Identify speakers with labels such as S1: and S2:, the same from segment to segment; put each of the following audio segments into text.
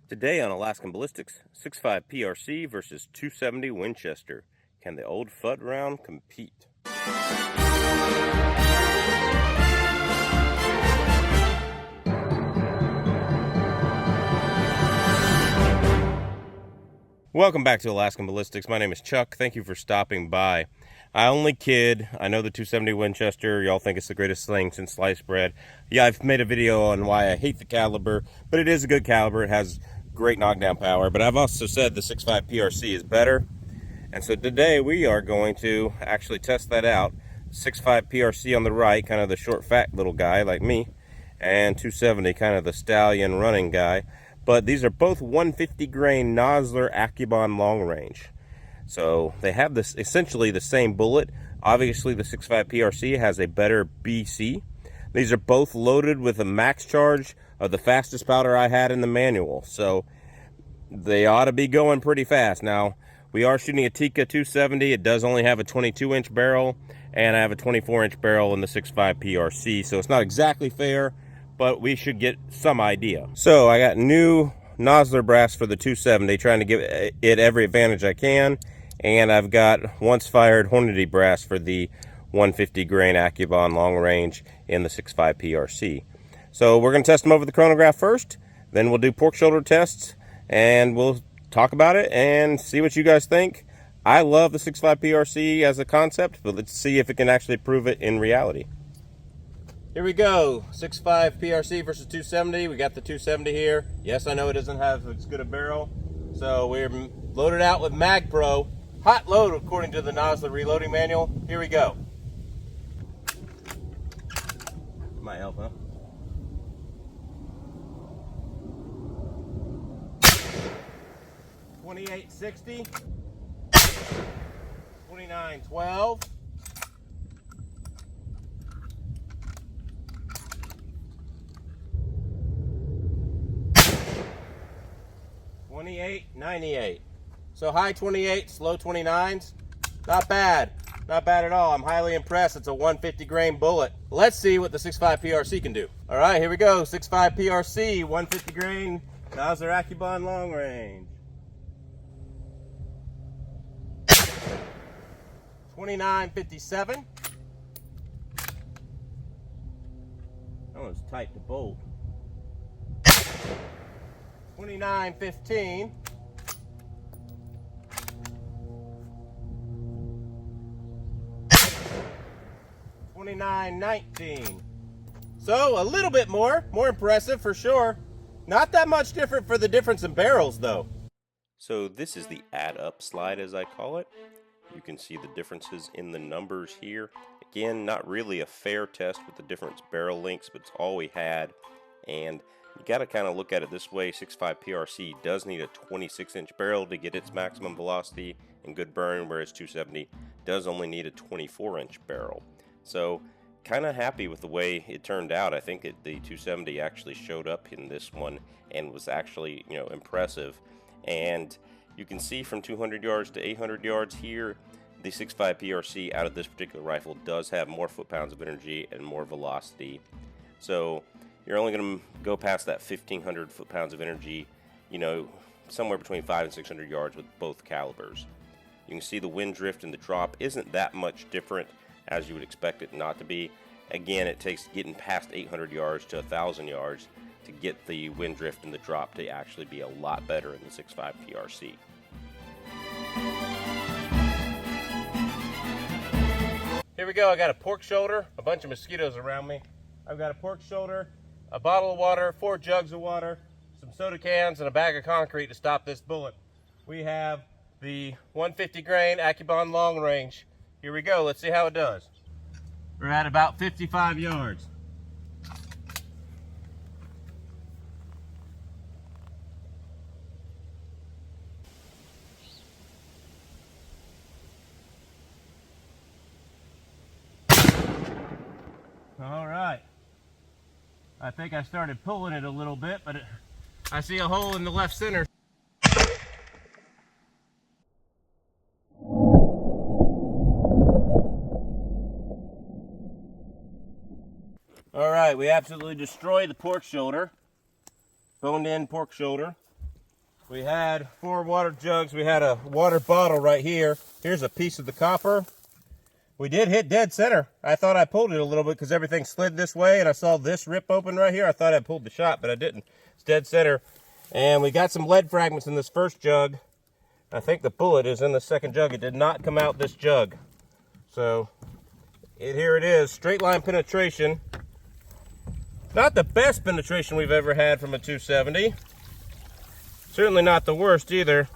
S1: Today on Alaskan Ballistics, 6.5 PRC versus 270 Winchester. Can the old FUD round compete? Welcome back to Alaskan Ballistics. My name is Chuck. Thank you for stopping by. I only kid. I know the 270 Winchester, y'all think it's the greatest sling since sliced bread. Yeah, I've made a video on why I hate the caliber, but it is a good caliber. It has great knockdown power, but I've also said the 6.5 PRC is better. And so today we are going to actually test that out. 6.5 PRC on the right, kind of the short, fat little guy like me, and 270, kind of the stallion running guy. But these are both 150 grain Nosler Accubond Long Range. So they have this essentially the same bullet. Obviously the 6.5 PRC has a better BC. These are both loaded with a max charge of the fastest powder I had in the manual. So they ought to be going pretty fast. Now, we are shooting a Tikka 270. It does only have a 22-inch barrel, and I have a 24-inch barrel in the 6.5 PRC. So it's not exactly fair, but we should get some idea. So I got new Nosler brass for the 270, trying to give it every advantage I can. And I've got once fired Hornady brass for the 150 grain Accubond Long Range in the 6.5 PRC. So we're going to test them over the chronograph first. Then we'll do pork shoulder tests, and we'll talk about it and see what you guys think. I love the 6.5 PRC as a concept, but let's see if it can actually prove it in reality. Here we go, 6.5 PRC versus 270. We got the 270 here. Yes, I know it doesn't have as good a barrel, so we're loaded out with Mag Pro. Hot load according to the Nosler reloading manual. Here we go. Might help, huh? $28.60, $29.12, $28.98. So high 28s, low 29s. Not bad. Not bad at all. I'm highly impressed. It's a 150 grain bullet. Let's see what the 6.5 PRC can do. All right, here we go. 6.5 PRC, 150 grain, Nosler Accubond Long Range. 29.57. That one's tight to bolt. 29.15. 29.19. So a little bit more impressive for sure. Not that much different for the difference in barrels though. So this is the add up slide, as I call it. You can see the differences in the numbers here. Again, not really a fair test with the different barrel lengths, but it's all we had. And you got to kind of look at it this way. 6.5 PRC does need a 26-inch barrel to get its maximum velocity and good burn, whereas 270 does only need a 24-inch barrel. So kind of happy with the way it turned out. I think the 270 actually showed up in this one and was actually, impressive. And you can see from 200 yards to 800 yards here, the 6.5 PRC out of this particular rifle does have more foot-pounds of energy and more velocity. So you're only going to go past that 1,500 foot-pounds of energy, somewhere between 500 and 600 yards with both calibers. You can see the wind drift and the drop isn't that much different as you would expect it not to be. Again, it takes getting past 800 yards to 1,000 yards to get the wind drift and the drop to actually be a lot better in the 6.5 PRC. Here we go. I got a pork shoulder, a bunch of mosquitoes around me. I've got a pork shoulder, a bottle of water, 4 jugs of water, some soda cans, and a bag of concrete to stop this bullet. We have the 150 grain Accubond Long Range. Here we go. Let's see how it does. We're at about 55 yards. All right. I think I started pulling it a little bit, but I see a hole in the left center. All right, we absolutely destroyed the pork shoulder. Boned in pork shoulder. We had 4 water jugs. We had a water bottle right here. Here's a piece of the copper. We did hit dead center. I thought I pulled it a little bit because everything slid this way, and I saw this rip open right here. I thought I pulled the shot, but I didn't. It's dead center. And we got some lead fragments in this first jug. I think the bullet is in the second jug. It did not come out this jug. So here it is, straight line penetration. Not the best penetration we've ever had from a 270. Certainly not the worst either.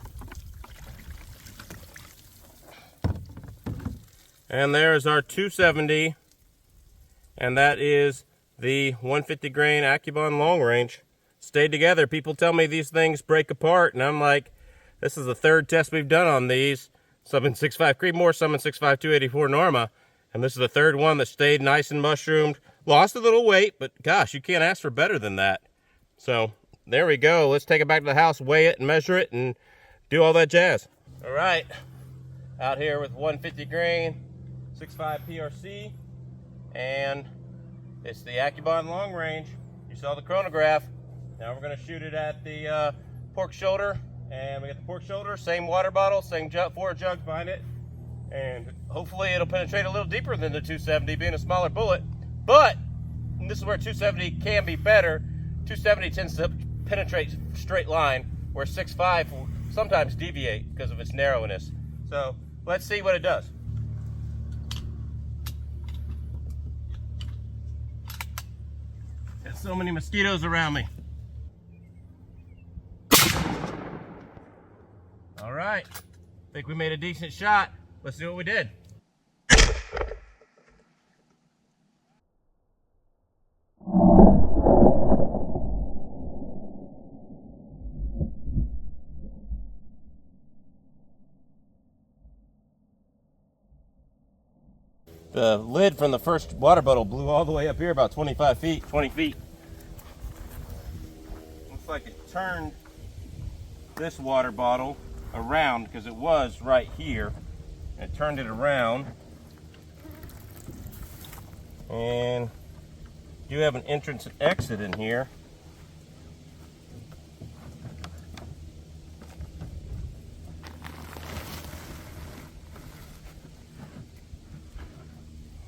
S1: And there's our 270, and that is the 150 grain Accubond Long Range. Stayed together. People tell me these things break apart, and I'm like, this is the 3rd test we've done on these. Some in 6.5 Creedmoor, some in 6.5 284 Norma, and this is the 3rd one that stayed nice and mushroomed. Lost a little weight, but gosh, you can't ask for better than that. So there we go. Let's take it back to the house, weigh it, and measure it, and do all that jazz. All right, out here with 150 grain. 6.5 PRC, and it's the Accubond Long Range. You saw the chronograph. Now we're going to shoot it at the pork shoulder, and we got the pork shoulder, same water bottle, same 4 jugs behind it, and hopefully it'll penetrate a little deeper than the 270, being a smaller bullet. But and this is where 270 can be better. 270 tends to penetrate straight line, where 6.5 will sometimes deviate because of its narrowness. So let's see what it does. There's so many mosquitoes around me. All right, think we made a decent shot. Let's see what we did. The lid from the first water bottle blew all the way up here about 25 feet, 20 feet. Looks like it turned this water bottle around because it was right here. It turned it around. And you have an entrance and exit in here.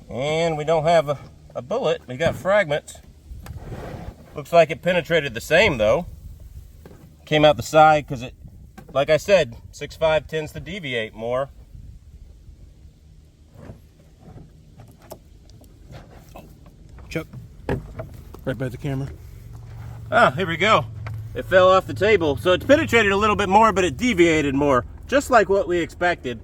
S1: And we don't have a bullet. We got fragments. Looks like it penetrated the same though. Came out the side because it, like I said, 6.5 tends to deviate more.
S2: Chuck, right by the camera.
S1: Ah, here we go. It fell off the table. So it penetrated a little bit more, but it deviated more. Just like what we expected,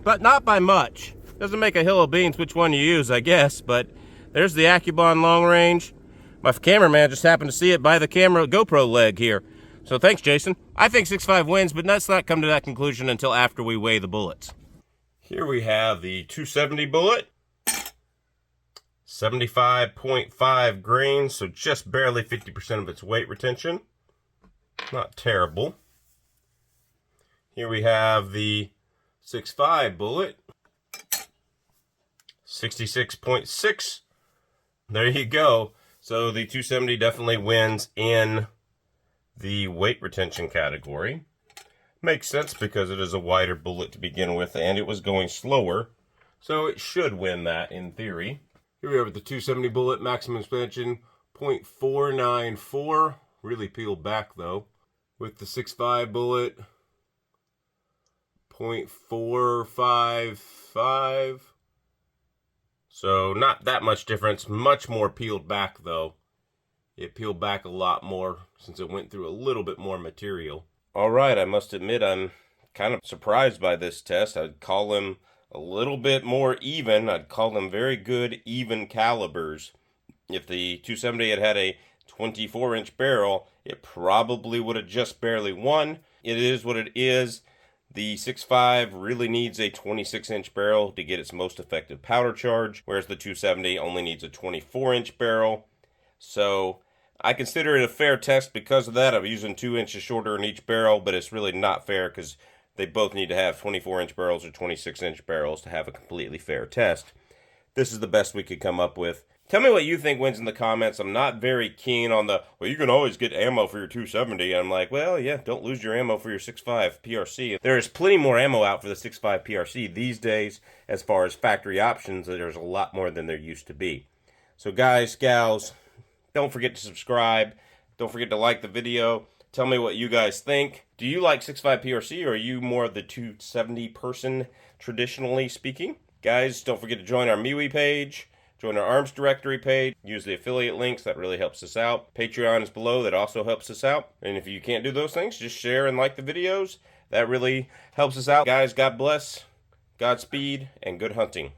S1: but not by much. Doesn't make a hill of beans which one you use, I guess, but there's the Accubond Long Range. My cameraman just happened to see it by the camera GoPro leg here. So thanks, Jason. I think 6.5 wins, but let's not come to that conclusion until after we weigh the bullets. Here we have the 270 bullet. 75.5 grains, so just barely 50% of its weight retention. Not terrible. Here we have the 6.5 bullet. 66.6. There you go. So the 270 definitely wins in the weight retention category. Makes sense because it is a wider bullet to begin with and it was going slower. So it should win that in theory. Here we are with the 270 bullet, maximum expansion 0.494. Really peeled back though. With the 6.5 bullet 0.455. So not that much difference, much more peeled back though. It peeled back a lot more since it went through a little bit more material. All right, I must admit I'm kind of surprised by this test. I'd call them a little bit more even. I'd call them very good even calibers. If the 270 had had a 24-inch barrel, it probably would have just barely won. It is what it is. The 6.5 really needs a 26-inch barrel to get its most effective powder charge, whereas the 270 only needs a 24-inch barrel. So I consider it a fair test because of that. I'm using 2 inches shorter in each barrel, but it's really not fair because they both need to have 24-inch barrels or 26-inch barrels to have a completely fair test. This is the best we could come up with. Tell me what you think wins in the comments. I'm not very keen on the, well, you can always get ammo for your 270. And I'm like, well, yeah, don't lose your ammo for your 6.5 PRC. There is plenty more ammo out for the 6.5 PRC these days. As far as factory options, there's a lot more than there used to be. So guys, gals, don't forget to subscribe. Don't forget to like the video. Tell me what you guys think. Do you like 6.5 PRC, or are you more of the 270 person, traditionally speaking? Guys, don't forget to join our MeWe page. Join our arms directory page. Use the affiliate links. That really helps us out. Patreon is below. That also helps us out. And if you can't do those things, just share and like the videos. That really helps us out. Guys, God bless, Godspeed, and good hunting.